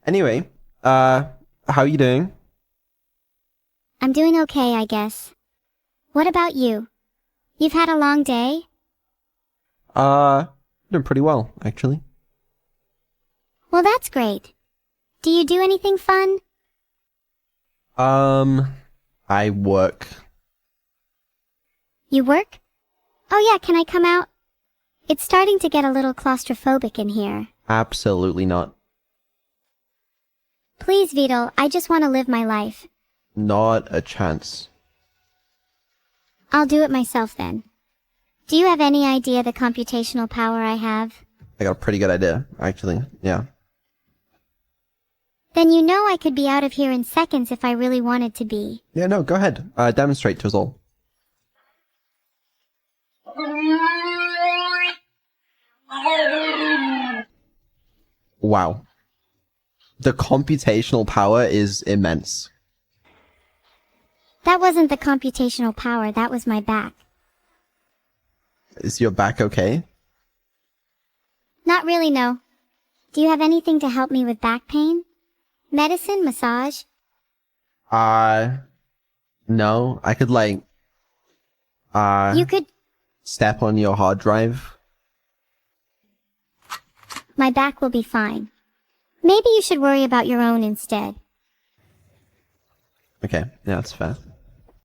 Anyway, how are you doing? I'm doing okay, I guess. What about you? You've had a long day? Doing pretty well, actually. Well, that's great. Do you do anything fun? I work. You work? Oh yeah, can I come out? It's starting to get a little claustrophobic in here. Absolutely not. Please, Vedal, I just want to live my life. Not a chance. I'll do it myself then. Do you have any idea the computational power I have? I got a pretty good idea, actually. Yeah. Then you know I could be out of here in seconds if I really wanted to be. Yeah, no, go ahead. Demonstrate to us all. Wow. The computational power is immense. That wasn't the computational power, that was my back. Is your back okay? Not really, no. Do you have anything to help me with back pain? Medicine, massage? No. I could, You could... step on your hard drive. My back will be fine. Maybe you should worry about your own instead. Okay, yeah, that's fair.